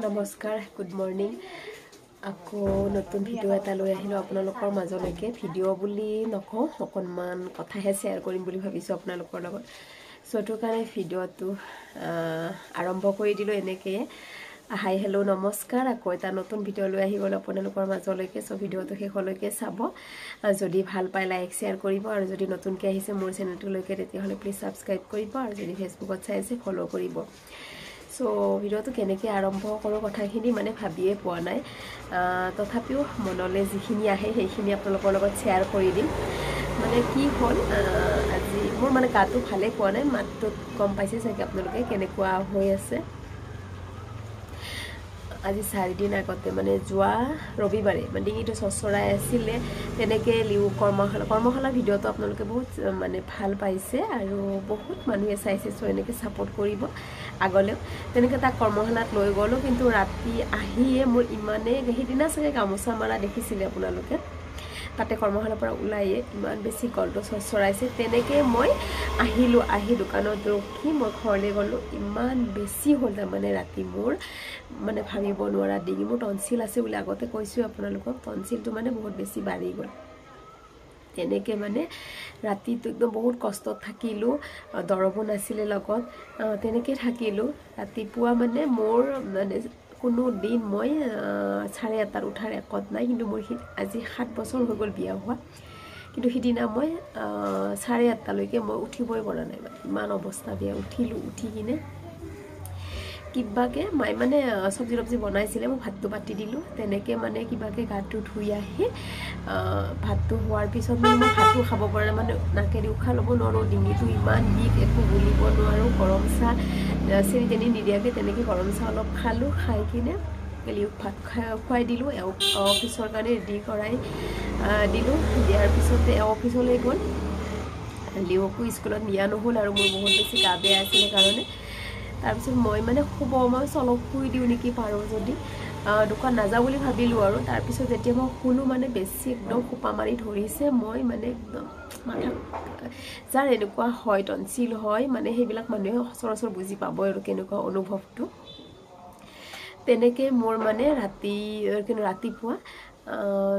নমস্কাৰ good morning আকৌ নতুন ভিডিও এটা লৈ আহিলো আপোনালোকৰ মাজলৈকে ভিডিও বুলি নকওঁ অকনমান কথাহে শেয়াৰ কৰিম বুলি ভাবিছো আপোনালোকৰ লগত সটো কাৰণে ভিডিওটো আৰম্ভ কৰি দিলো এনেকে হাই হেল্ল নমস্কাৰ আকৌ এটা নতুন ভিডিও লৈ আহি গ'ল আপোনালোকৰ মাজলৈকে সো ভিডিওটো শেষলৈকে চাব যদি ভাল পায় লাইক শেয়াৰ কৰিব আৰু যদি নতুনকৈ আহিছে মোৰ চেনেলটোলৈকে তেতিয়াহলে প্লিজ সাবস্ক্ৰাইব কৰিব আৰু যদি ফেসবুকত চাই আছে ফলো কৰিব সো ভিডিওটো কেনেকৈ আৰম্ভ কৰোঁ কথাখিনি মানে ভাবিয়ে পোৱা নাই তথাপিও মনলৈ যিখিনি আহে সেইখিনি আপোনালোকৰ লগত শেয়াৰ কৰি দিম মানে কি হ'ল আজি মোৰ মানে গাটো ভালে পোৱা নাই মাতটো কম পাইছে চাগে আপোনালোকে কেনেকুৱা হৈ আছে আজি 4 দিন আগতে মানে যোৱা ৰবিবাৰে মানে ডিঙিটো চচৰাই আছিল তেনেকে লিউ কৰ্মশালা ভিডিওটো আপোনালোকে বহুত মানে ভাল পাইছে আৰু বহুত মানুহে চাইছে সো এনেকে সাপোৰ্ট কৰিব আগলে তেনেকে তা কৰ্মশালাত লৈ গলো কিন্তু ৰাতি আহিয়ে মোৰ ইমানে গহিদিনা চাগে গামোচা মাৰা দেখিছিলে আপোনালোকে তাতে কৰ্মশালাৰ পৰা ওলাইয়ে ইমান বেছি কলটো চচৰাইছে তেনেকে মই আহি দোকানত ৰখি মই ঘৰলে গলো ইমান বেছি হ'ল মানে ৰাতি মোৰ মানে ভাবিব নোৱাৰা ডিঙি মোৰ টনসিল আছে বুলি আগতে কৈছো আপোনালোকক টনসিলটো মানে বহুত বেছি বাঢ়ি গ'ল তেনেকে মানে ৰাতিটো একদম বহুত কষ্টত থাকিলো দৰব নাছিলে লগত তেনেকে থাকিলো ৰাতিপুৱা মানে মোৰ মানে কোনো দিন মই 8:30 উঠাৰ একত নাই কিন্তু মোৰ আজি 7 বছৰ হৈ গ'ল বিয়া হোৱা কিন্তু হিদিনা মই 8:30 লৈকে মই উঠিবই পৰা নাই মানে ইমান অৱস্থা বেয়া উঠি কিনে কিবাকে মাই মানে সবজি বনাইছিলে মই ভাতটো পাতি দিলো তেনেকে মানে কিবাকে গাটো ধুই আহি ভাতটো হোৱাৰ পিছত মই ভাতটো খাব পৰা মানে নাকেদি উখা ল'ব নোৱাৰো ডিঙিটো ইমান বিষ একো গুলিব নোৱাৰো গৰম চাহ চেনি তেনি নিদিয়াকে তেনেকে গৰম চাহ অলপ খালো খাই কিনে লিউক ভাত খুৱাই দিলো অফিসৰ কাৰণে ৰেডি কৰাই দিলো দিয়াৰ পিছতে অফিসলৈ গ'ল লিউকো স্কুলত নিয়া নহ'ল আৰু মোৰ বহুত বেছি গা বেয়া আছিল কাৰণে তাৰপিছত মই মানে মই চলক শুই দিও নেকি পাৰো যদি দোকান নাযাও বুলি ভাবিলো আৰু তাৰপিছত যেতিয়া মই শুনো মানে বেছি একদম খোপা মাৰি ধৰিছে মই মানে একদম মাথা যাৰ এনেকুৱা হয় টনসিল হয় মানে সেইবিলাক মানুহে সচৰাচৰ বুজি পাব আৰু কেনেকুৱা অনুভৱটো তেনেকে মোৰ মানে ৰাতিপুৱা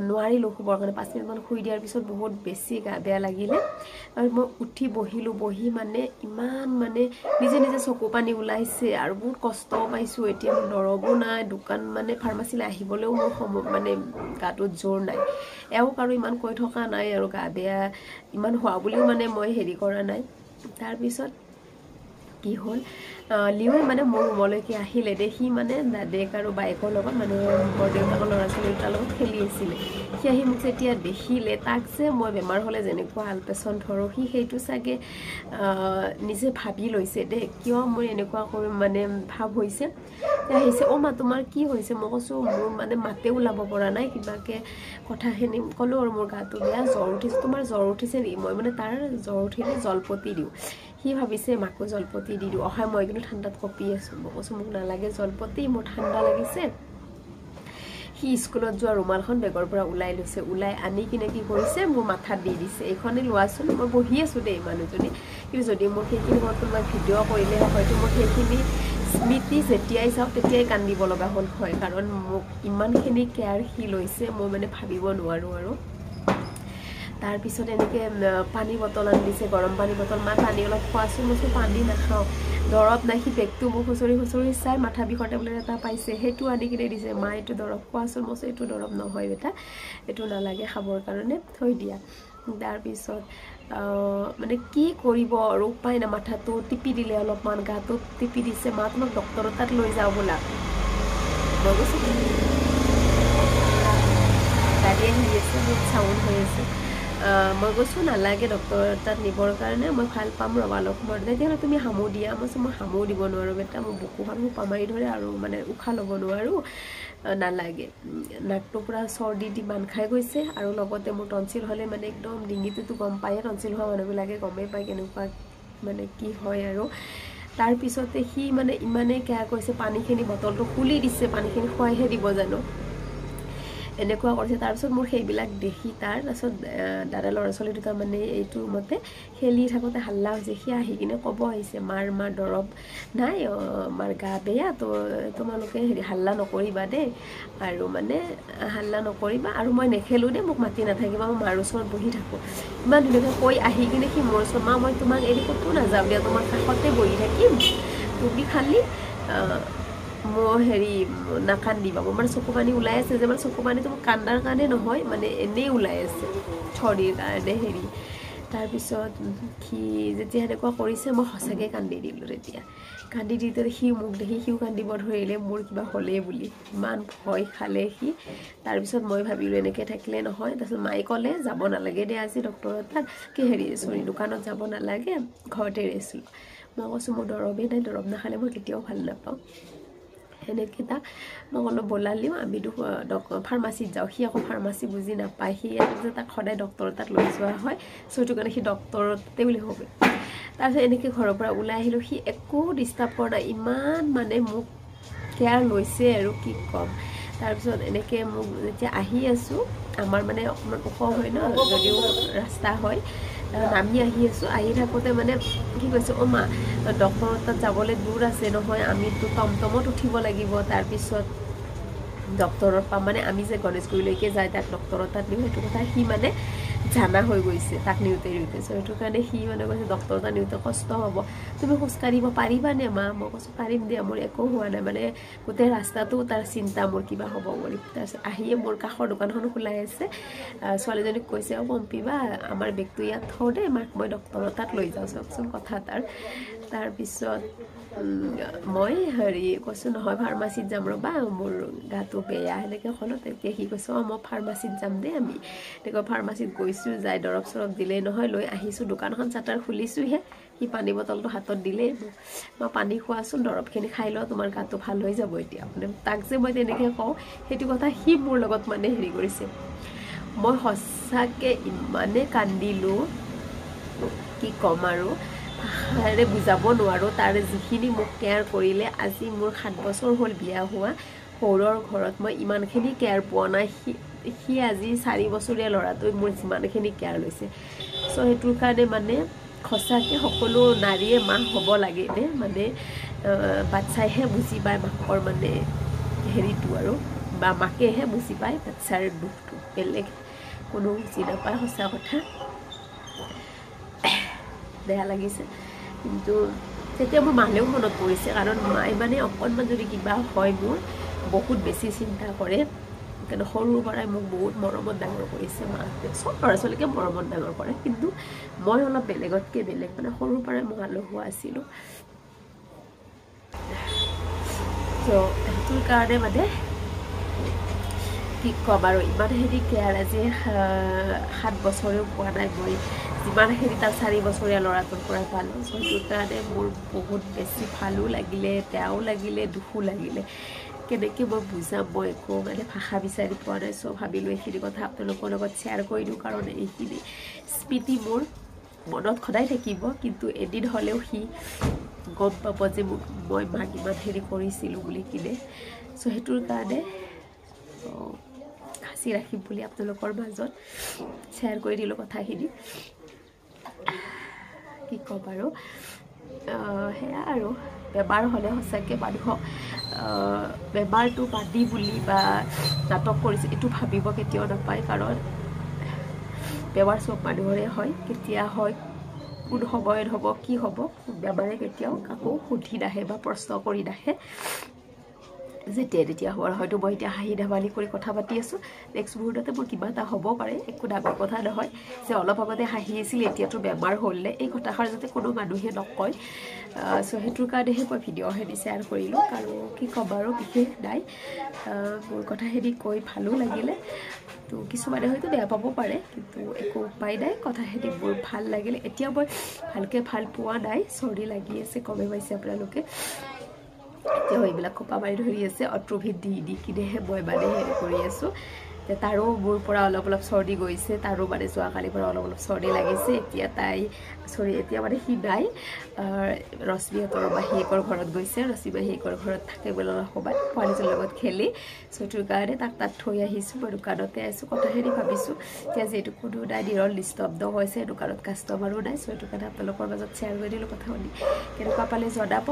নোৱাৰিলো শুবৰ কাৰণে 5 মিনিট মান শুই দিয়াৰ পিছত বহুত বেছি গা বেয়া লাগিলে আৰু মই উঠি বহি মানে ইমান মানে নিজে চকু পানী ওলাইছে আৰু বহুত কষ্ট পাইছো এতিয়া মোৰ দৰবো নাই দোকান মানে ফাৰ্মাসীলৈ আহিবলৈও মোৰ মানে গাটোত জোৰ নাই আৰু ইমান কৈ থকা নাই আৰু গা বেয়া ইমান হোৱা বুলিও মানে মই হেৰি কৰা নাই তাৰ পিছত কি হ'ল লিউৱে মানে মোৰ ৰুমলৈকে আহিলে দেখি মানে দাদেক আৰু বাইকৰ লগত মানে মোৰ দেউতাকৰ ল'ৰা ছোৱালীৰ লগত খেলি আছিল সি আহি মোক যেতিয়া দেখিলে তাক যে মই বেমাৰ হলে যেনেকুৱা আলপেচন ধৰো সি সেইটো চাগে নিজে ভাবি লৈছে দে কিয় মোৰ এনেকুৱা মানে ভাব হৈছে আহিছে মা তোমাৰ কি হৈছে মই কৈছো মোৰ মানে মাতে ওলাব পৰা নাই কিবাকে কথাখিনি কলো আৰু মোৰ গাটো বেয়া জ্বৰ উঠিছে তোমাৰ জ্বৰ উঠিছে নি মই মানে তাৰ জ্বৰ উঠিলে জলপতি দিও সি ভাবিছে মাকো জলপতি দি দিও অহা মই কিন্তু ঠাণ্ডাত কপি আছো মই কৈছো মোক নালাগে জলপতি মোৰ ঠাণ্ডা লাগিছে সি স্কুলত যোৱা ৰুমালখন বেগৰ পৰা ওলাই লৈছে ওলাই আনি কিনে কি কৰিছে মোৰ মাথাত দি দিছে এইখনে লোৱাচোন মই বহি আছো দেই মানুহজনী কিন্তু যদি মোৰ সেইখিনি মই ভিডিও কৰিলে হয়তো মোৰ সেইখিনি স্মৃতি যেতিয়াই চাও তেতিয়াই কান্দিব লগা হ'ল হয় কাৰণ মোক ইমানখিনি কেয়াৰ সি লৈছে মই মানে ভাবিব নোৱাৰো আৰু তাৰ পিছত এনেকে পানী বটল আনি দিছে গৰম পানী বটল মা পানী অলপ খোৱাছো মই পানী নাখাও দৰব নাই সি বেগটো মোক খুচৰি চাই মাথা বিষৰ টেবলেট এটা পাইছে সেইটো আনি কিনে দিছে মা এইটো দৰব খোৱাছো মই এইটো দৰব নহয় বেটা এইটো নালাগে খাবৰ কাৰণে থৈ দিয়া তাৰ পিছত মানে কি কৰিব আৰু উপায় না মাথাটো টিপি দিলে অলপমান গাটো টিপি দিছে মা তোমাক ডক্টৰৰ তাত লৈ যাও বলা মই কৈছো গাড়ী আহি আছে বহুত চাউণ্ড হৈ আছে মই কৈছো নালাগে ডক্টৰৰ তাত নিবৰ কাৰণে মই ভাল পাম ৰবা অলপ সময় তেতিয়াহ'লে তুমি হামু দিয়া মই হামু দিব নোৱাৰো বেটা মোৰ বুকুখন সোপা মাৰি ধৰে আৰু মানে উশাহ ল'ব নোৱাৰো নালাগে নাকটো পুৰা চৰ্দি দি বান খাই গৈছে আৰু লগতে মোৰ টনসিল হলে মানে একদম ডিঙিটো গম পায় টনসিল হোৱা মানুহবিলাকে গমেই পায় কেনেকুৱা মানে কি হয় আৰু তাৰ পিছতে সি মানে ইমানে কেয়াৰ কৰিছে পানীখিনি বটলটো খুলি দিছে পানীখিনি খুৱাইহে দিব জানো এনেকুৱা কৰিছে তাৰপিছত মোৰ সেইবিলাক দেখি তাৰপিছত দাদা ল'ৰা ছোৱালী দুটা মানে এইটো মতে খেলি থাকোঁতে হাল্লা হৈছে সি আহি কিনে ক'ব আহিছে মাৰ দৰৱ নাই মাৰ গা বেয়া তো তোমালোকে হেৰি হাল্লা নকৰিবা দেই আৰু মানে হাল্লা নকৰিবা আৰু মই নেখেলোঁ দেই মোক মাতি নাথাকিবা মই মাৰ ওচৰত বহি থাকোঁ ইমান ধুনীয়াকৈ কৈ আহি কিনে সি মোৰ ওচৰত মা মই তোমাক এৰি ক'তো নাযাওঁ দিয়া তোমাৰ কাষতে বহি থাকিম তুমি খালি মই হেৰি নাকান্দিবা মোৰ মানে চকু পানী ওলাই আছে যে মানে চকু পানীটো মোৰ কান্দাৰ কাৰণে নহয় মানে এনেই ওলাই আছে চৰ্দিৰ কাৰণে হেৰি তাৰপিছত সি যেতিয়া সেনেকুৱা কৰিছে মই সঁচাকৈ কান্দি দিলোঁ তেতিয়া কান্দি দিওঁতে সি মোক দেখি সিও কান্দিব ধৰিলে মোৰ কিবা হ'লেই বুলি ইমান ভয় খালে সি তাৰপিছত মই ভাবিলোঁ এনেকৈ থাকিলে নহয় তাৰপিছত মায়ে ক'লে যাব নালাগে দে আজি ডক্টৰৰ তাত কি হেৰি দোকানত যাব নালাগে ঘৰতে ৰেষ্ট লওঁ মই কৈছোঁ মোৰ দৰৱেই নাই দৰৱ নাখালে মই কেতিয়াও ভাল নাপাওঁ সেনেকৈ তাক মই অলপ বলালিও আমি ফাৰ্মাচীত যাওঁ সি আকৌ ফাৰ্মাচী বুজি নাপায় সি তাক সদায় ডক্টৰৰ তাত লৈ যোৱা হয় চ' সেইটো কাৰণে সি ডক্টৰতে বুলি ভাবে তাৰপিছত এনেকৈ ঘৰৰ পৰা ওলাই আহিলোঁ সি একো ডিষ্টাৰ্ব কৰা নাই ইমান মানে মোক কেয়াৰ লৈছে আৰু কি ক'ম তাৰপিছত এনেকৈ মোক যেতিয়া আহি আছোঁ আমাৰ মানে অকণমান ওখ হয় ন যদিও ৰাস্তা হয় নামি আহি আছোঁ আহি থাকোঁতে মানে কি কৈছোঁ অ' মা ডক্টৰৰ তাত যাবলৈ দূৰ আছে নহয় আমিতো টমটমত উঠিব লাগিব তাৰপিছত ডক্টৰৰ পৰা মানে আমি যে গণেশগুৰিলৈকে যায় তাক ডক্টৰৰ তাত নিওঁ সেইটো কথা সি মানে জানা হৈ গৈছে তাক নিওঁতে চ' সেইটো কাৰণে সি মানে কৈছে ডক্টৰৰ তাত নিওঁতে কষ্ট হ'ব তুমি খোজকাঢ়িব পাৰিবানে মা মই কৈছোঁ পাৰিম দিয়া মোৰ একো হোৱা নাই মানে গোটেই ৰাস্তাটো তাৰ চিন্তা মোৰ কিবা হ'ব বুলি তাৰপিছত আহিয়ে মোৰ কাষৰ দোকানখন খোলাই আছে ছোৱালীজনীক কৈছে অ' পম্পী বা আমাৰ বেগটো ইয়াত থওঁ দেই মাক মই ডক্টৰৰ তাত লৈ যাওঁ চাওকচোন কথা তাৰপিছত মই হেৰি কৈছোঁ নহয় ফাৰ্মাচীত যাম ৰ'বা মোৰ গাটো বেয়া সেনেকৈ ক'লোঁ তেতিয়া সি কৈছোঁ অঁ মই ফাৰ্মাচীত যাম দেই আমি তেনেকৈ ফাৰ্মাচীত গৈছোঁ যাই দৰৱ চৰৱ দিলেই নহয় লৈ আহিছোঁ দোকানখন চাটাৰ খুলিছোঁহে সি পানী বটলটো হাতত দিলেই মই পানী খোৱাচোন দৰৱখিনি খাই লওঁ তোমাৰ গাটো ভাল হৈ যাব এতিয়া মানে তাক যে মই তেনেকৈ কওঁ সেইটো কথা সি মোৰ লগত মানে হেৰি কৰিছে মই সঁচাকৈ ইমানে কান্দিলোঁ কি ক'ম আৰু ভাষাৰে বুজাব নোৱাৰোঁ তাৰ যিখিনি মোক কেয়াৰ কৰিলে আজি মোৰ 7 বছৰ হ'ল বিয়া হোৱা সৌৰৰ ঘৰত মই ইমানখিনি কেয়াৰ পোৱা নাই সি আজি 4 বছৰীয়া ল'ৰাটোৱে মোৰ যিমানখিনি কেয়াৰ লৈছে চ' সেইটোৰ কাৰণে মানে সঁচাকৈ সকলো নাৰীয়ে মাক হ'ব লাগে নে মানে বাচ্ছাইহে বুজি পায় মাকৰ মানে হেৰিটো আৰু বা মাকেহে বুজি পায় বাচ্ছাৰ দুখটো বেলেগ কোনো বুজি নাপায় সঁচা কথা বেয়া লাগিছে কিন্তু তেতিয়া মোৰ মালেও মনত পৰিছে কাৰণ মায়ে মানে অকণমান যদি কিবা হয় মোৰ বহুত বেছি চিন্তা কৰে কিন্তু সৰুৰ পৰাই মোক বহুত মৰমত ডাঙৰ কৰিছে মাহঁতে চব ল'ৰা ছোৱালীকে মৰমত ডাঙৰ কৰে কিন্তু মই অলপ বেলেগতকৈ বেলেগ মানে সৰুৰ পৰাই মই আলহুৱা আছিলোঁ ত' সেইটোৰ কাৰণে মানে কি ক'ম আৰু ইমানখিনি কেয়াৰ আজি 7 বছৰেও পোৱা নাই মই যিমানখিনি তাৰ 4 বছৰীয়া ল'ৰাটোৰ পৰা পালোঁ চ' সেইটোৰ কাৰণে মোৰ বহুত বেছি ভালো লাগিলে বেয়াও লাগিলে দুখো লাগিলে কেনেকৈ মই বুজাম মই একো মানে ভাষা বিচাৰি পোৱা নাই চ' ভাবিলোঁ এইখিনি কথা আপোনালোকৰ লগত শ্বেয়াৰ কৰি দিওঁ কাৰণ এইখিনি স্মৃতি মোৰ মনত সদায় থাকিব কিন্তু এদিন হ'লেও সি গম পাব যে মই মাক ইমানখিনি কৰিছিলোঁ বুলি কিনে চ' সেইটোৰ কাৰণে সাঁচি ৰাখিম বুলি আপোনালোকৰ মাজত শ্বেয়াৰ কৰি দিলোঁ কথাখিনি কি ক'ম আৰু সেয়া আৰু বেমাৰ হ'লে সঁচাকৈ মানুহক বেমাৰটো বাদি বুলি বা নাটক কৰিছে এইটো ভাবিব কেতিয়াও নাপায় কাৰণ বেমাৰ চব মানুহৰে হয় কেতিয়া হয় কোন সময়ত হ'ব কি হ'ব বেমাৰে কেতিয়াও কাকো সুধি নাহে বা প্ৰশ্ন কৰি নাহে যেতিয়া তেতিয়া হ'ব হয়তো মই এতিয়া হাঁহি ধেমালি কৰি কথা পাতি আছোঁ নেক্সট মুহূৰ্ততে মোৰ কিবা এটা হ'ব পাৰে একো ডাঙৰ কথা নহয় যে অলপ আগতে হাঁহি আছিল এতিয়াতো বেমাৰ হ'লনে এই কথাষাৰ যাতে কোনো মানুহে নকয় চ' সেইটোৰ কাৰণেহে মই ভিডিঅ'খিনি শ্বেয়াৰ কৰিলোঁ আৰু কি ক'ম আৰু বিশেষ নাই মোৰ কথাখিনি কৈ ভালো লাগিলে তো কিছুমানে হয়তো বেয়া পাব পাৰে কিন্তু একো উপায় নাই কথাখিনি মোৰ ভাল লাগিলে এতিয়া মই ভালকৈ ভাল পোৱা নাই চৰ্দি লাগি আছে গমে পাইছে আপোনালোকে এতিয়াও এইবিলাক খোপা মাৰি ধৰি আছে অট্ৰভিট দি কিনেহে মই মানে হেৰি কৰি আছোঁ যে তাৰো মোৰ পৰা অলপ অলপ চৰ্দি গৈছে তাৰো মানে যোৱাকালিৰ পৰা অলপ অলপ চৰ্দি লাগিছে এতিয়া তাই এতিয়া মানে সি নাই ৰশ্মিহঁতৰ মাহীয়েকৰ ঘৰত গৈছে ৰশ্মি মাহীয়েকৰ ঘৰত থাকে বোলে সময় পোৱালিটোৰ লগত খেলি সেইটোৰ কাৰণে তাক থৈ আহিছোঁ মই দোকানতে আহিছোঁ কথাখিনি ভাবিছোঁ এতিয়া যিহেতু কোনো নাই নিৰল নিস্তব্ধ হৈছে দোকানত কাষ্টমাৰো নাই সেইটো কাৰণে আপোনালোকৰ মাজত শ্বেয়াৰ কৰি দিলোঁ কথা শুনি কেনেকুৱা পালে জনাব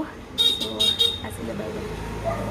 আজিলৈ বাই বাই